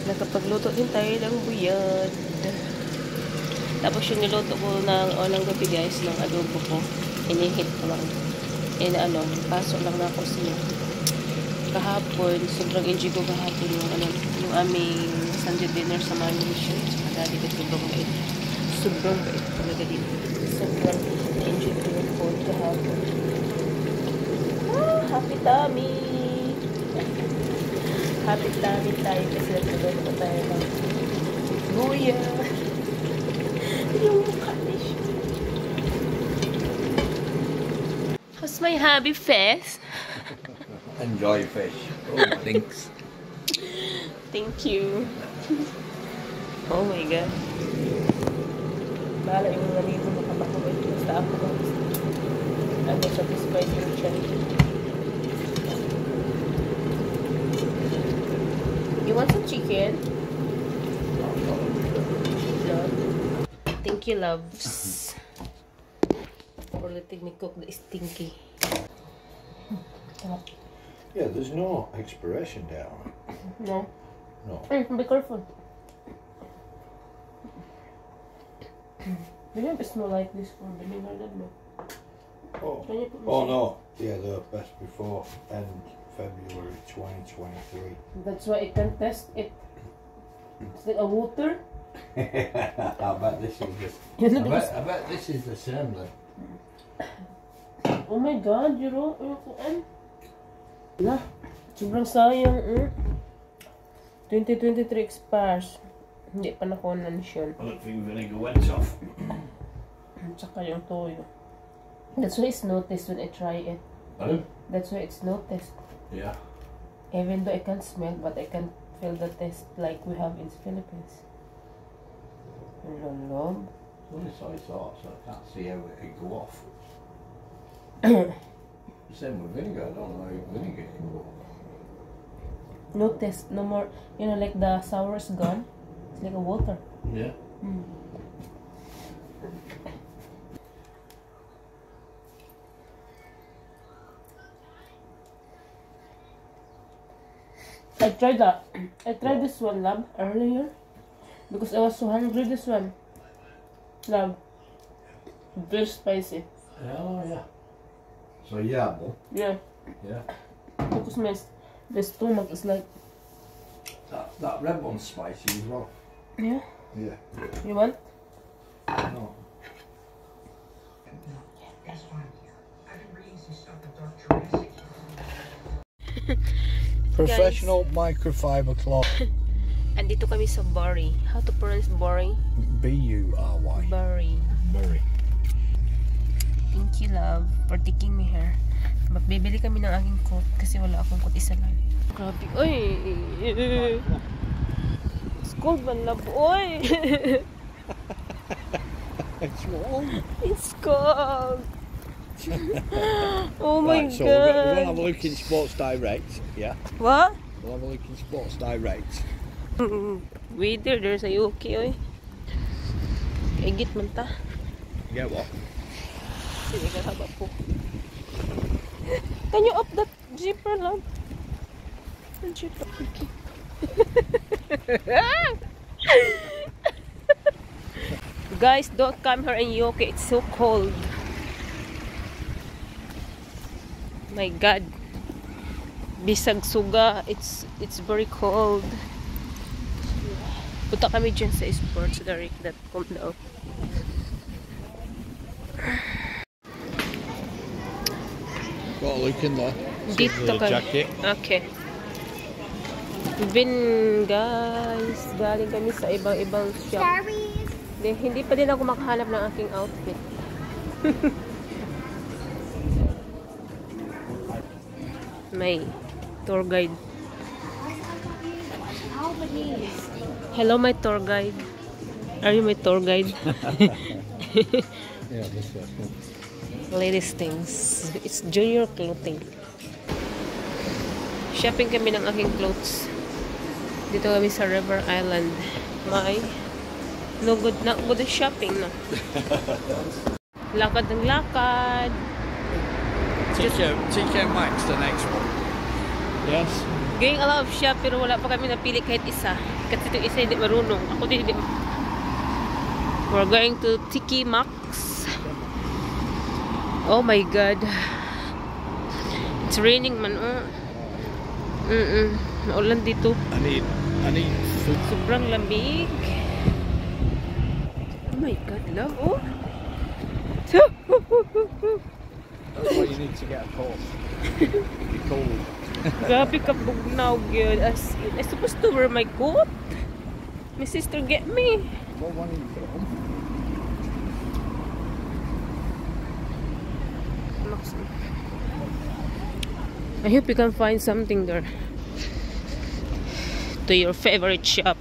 Nakapagluto din tayo ng buyad. Tapos yung niluto ko ng gabi guys, ng adobo ko. Inihit ko lang. Paso lang na ako siya. Kahapon, sobrang enjoy ko kahapon yung aming Sunday dinner sa Malaysia. Saka dati sobrang bait. Sobrang bait talaga dito. Sobrang enjoy ko yung food kahapon. Happy tummy! Happy tummy tayo kasi nagluto tayo ng luya. Yung mukha ni siya. How's my hubby face? Enjoy fish. Oh, thanks. Thank you. Oh my God. Bahala yung mga dito makabakawin. Basta ako ba? Ano satisfied yung chan. You want some chicken? No. Thank you, loves. For letting me cook the stinky. Yeah, there's no expiration date on it. No. No. Be careful. They don't smell like this for the dinner, don't they? Oh no. Yeah, the best before end February 2023. That's why I can test it. It's like a water. I bet this is the. I bet this is the same then. Oh my God, Wala. Sobrang sayang. 2023 expires. Hindi pa nakunan siya. I don't think vinegar went off. Tsaka yung toyo. That's why it's noticed when I try it. Pardon? That's why it's noticed. Yeah. Even though I can't smell, but I can feel the taste like we have in the Philippines. Lolob. Only soy sauce, so I can't see how it could go off. Same with vinegar, I don't know how vinegar can go off. No taste, no more. You know, like the sour is gone. It's like a water. Yeah. I tried that. I tried this one, love, earlier. Because I was so hungry this one. Love. Very spicy. Oh, yeah. So, yeah, well. Yeah. Yeah. Because my stomach is like... That red one's spicy as well. Yeah? Yeah. You want? No. Professional microfiber cloth. Andito kami sa Bury. How to pronounce Bury? B-U-R-Y. Bury. Bury. Thank you, love, for taking me here. Bibili kami ng aking coat kasi wala akong coat, isa lang. Grabe. Uy! It's cold man, love. Uy! It's warm. It's cold. Oh my Right, so God. we're going to have a look in Sports Direct, yeah? What? We'll have a look in Sports Direct. Weather, there's a Yuki, oy. Igit man ta. Yeah, what? Sige, kahaba po. Can you up that zipper, love? The zipper, okay. Guys, don't come here in Yoke. It's so cold. My God. Bisag suga. It's very cold. Punta kami dyan sa sportsdirect.com daw. Got a look in there. Dito ka. Jacket. Okay. Guys, galing kami sa ibang shop. Hindi pa din ako makahanap ng aking outfit. May tour guide. Hello, my tour guide. Are you my tour guide? Yeah, this way. Ladies things. It's junior clothing. Shopping kami ng aking clothes. Dito kami sa River Island. No good shopping na. Lakad ng lakad. TK Maxx, the next one. Yes. Going a lot of shop pero wala pa kami napili kahit isa. Kasi itong isa hindi marunong. Ako din hindi. We're going to Tiki Max. Oh my God. It's raining man. Maulan dito. I need food. Sobrang lamig. Oh my God, love. Oh. That's why you need to get a coat. Be cold. Grabe ka bugnaw yun. As in, I'm supposed to wear my coat. My sister get me. What one are you put on? I hope you can find something there. To your favorite shop.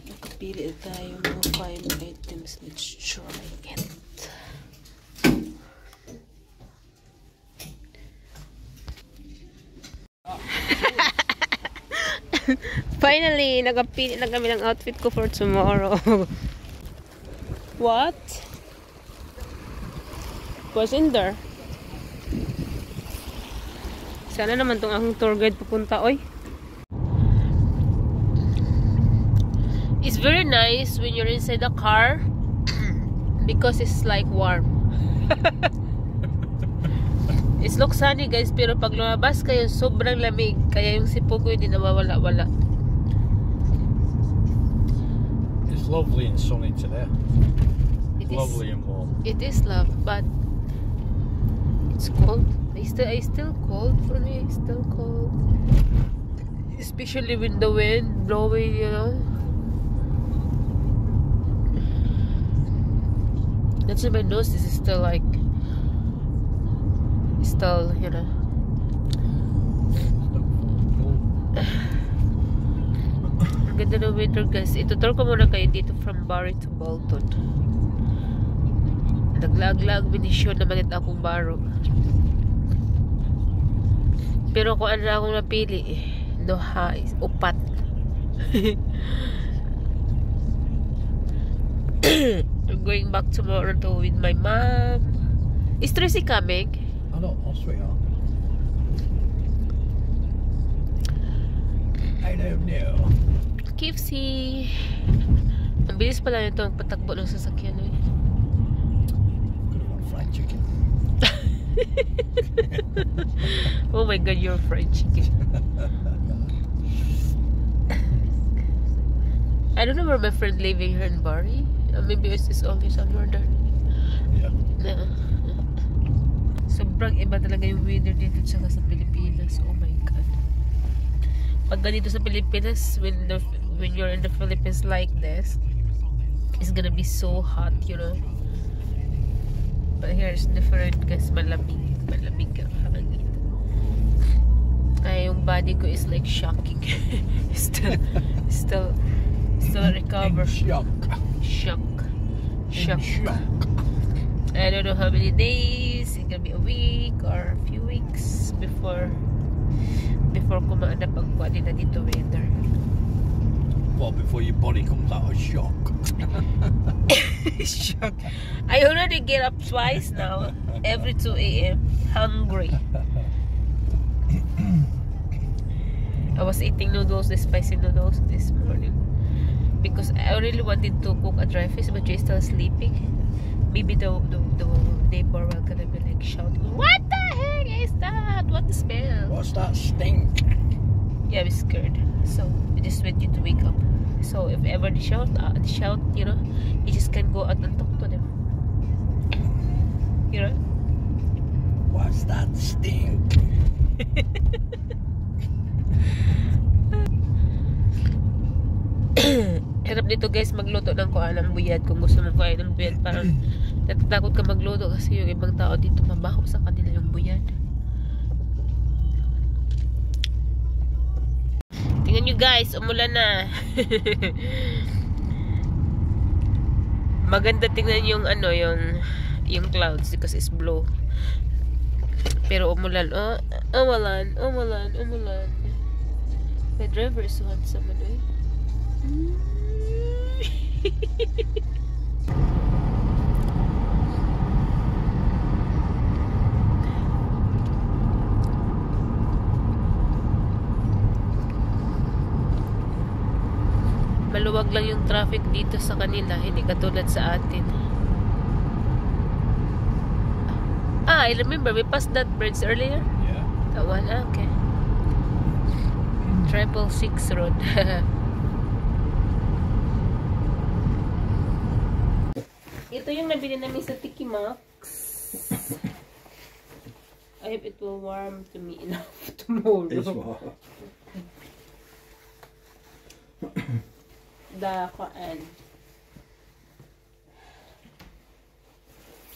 Nakapili tayo mga 5 items. Let's try it. Finally, nakapili na kami ng outfit ko for tomorrow. What? What's in there? Sana naman tong akong tour guide pupunta, oy. It's very nice when you're inside the car because it's like warm. It looks sunny guys, pero pag lumabas kayo, sobrang lamig. Kaya yung sipog ko hindi nawawala-wala. It's lovely and sunny today. It Lovely and warm. It is love, but it's cold. It's still cold for me. It's still cold. Especially with the wind blowing, you know. That's in my nose. This is still like, still, you know. Ang ganda ng winter guys. Itutur ko muna kayo dito from Barrie to Bolton. Naglag-lag binisyon naman ito akong baro. Pero kung ano akong napili, Doha is upat. I'm going back tomorrow to with my mom. Is Tracy coming? I don't know, sweetheart. I don't know. KFC. Ang bilis pala nito ang patakbo ng sasakyan. Eh. Could have got fried chicken. Oh my God, you're fried chicken. I don't know where my friend living here in Barrie. Maybe it's only somewhere there. Yeah. Sobrang iba talaga yung weather dito tsaka sa Pilipinas. Oh my God. Pag ganito sa Pilipinas, when you're in the Philippines like this, it's gonna be so hot, you know. But here it's different kasi malamig. Malamig ang hangin. Ay, yung body ko is like shocking. still recover. Shock. I don't know how many days. It's gonna be a week or a few weeks before kumaan na pagkuha nila dito weather. Well, before your body comes out of shock. Shock. I already get up twice now. Every 2 a.m. Hungry. I was eating noodles, the spicy noodles this morning. Because I really wanted to cook a dry fish, but you're still sleeping. Maybe the neighbor will gonna be like shouting, "What the heck is that? What the smell? What's that stink?" Yeah, I'm scared. So I just want you to wake up. So if ever they shout, you know, you just can go out and talk to them. You know? What's that stink? Hirap dito guys magluto ng kuha ng buyad. Kung gusto mong kuha ng buyad, parang natatakot ka magluto kasi yung ibang tao dito mabaho sa kanila yung buyad. Tingnan nyo guys, umulan na. Maganda tingnan yung ano, yung clouds because it's blue. Pero umulan. Umulan. My driver is so handsome, ano eh. maluwag lang yung traffic dito sa kanila, hindi katulad sa atin. I remember we passed that bridge earlier. Yeah. That one, okay. 666 road. Ito yung nabili namin sa Tiki Max. I hope it will warm to me enough tomorrow. It's what? The koan.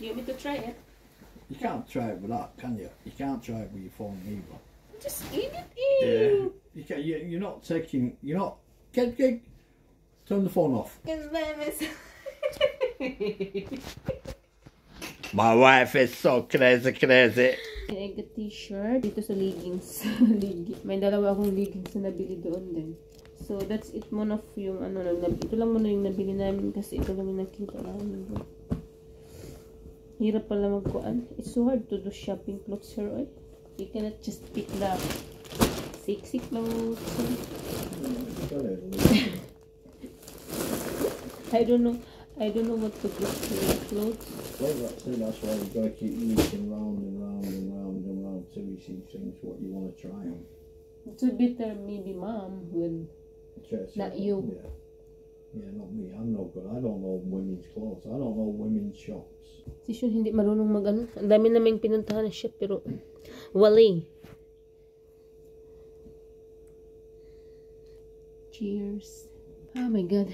You want me to try it? You can't try it with that, can you? You can't try it with your phone either. Just eat it Yeah. in. You can, you're not taking. You're not. Get. Turn the phone off. My wife is so crazy. I got t-shirt dito sa leggings. May dalawa akong leggings na nabili doon din. So that's it muna yung ano, ito lang muna yung nabili namin kasi ito lang yung nakita namin. Hirap pala magkuan. It's so hard to do shopping clothes here, right? You cannot just pick the sexy clothes. I don't know what to do for the clothes. Well, that's why you've got to keep reaching round and round and round and round till you see things what you want to try on. It's a better maybe mom with not you. Yeah. Yeah, not me. I'm no good. I don't know women's clothes. I don't know women's shops. Si Shun hindi marunong mag-ano. Ang dami naming pinuntahan na shop pero wali. Cheers. Oh my God.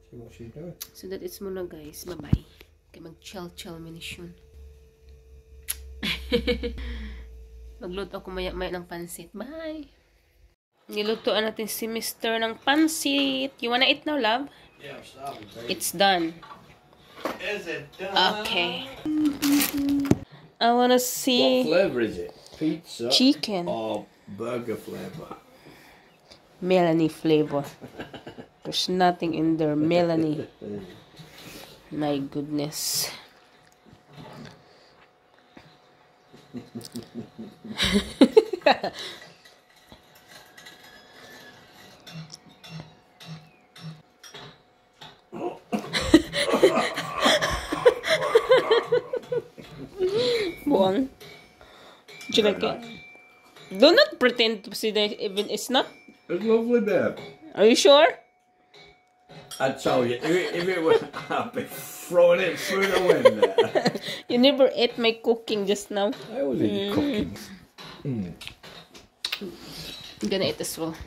See what she's doing. So that is muna guys. Bye-bye. Kaya mag-chow mini Shun. Magluto ako maya-maya ng pansit. Bye! Nilutoan natin si Mr. ng pansit. You wanna eat now, love? Yeah, I'm starving, babe. It's done. Is it done? Okay. I wanna see What flavour is it? Pizza chicken. or burger flavour? Melanie flavor. There's nothing in there. Melanie. My goodness. Buang. Did you like it? Do not pretend to see that even it's not. It's lovely, babe. Are you sure? I tell you, if it was, I'd be throwing it through the window. You never ate my cooking just now. I always eat cooking. I'm gonna eat as well.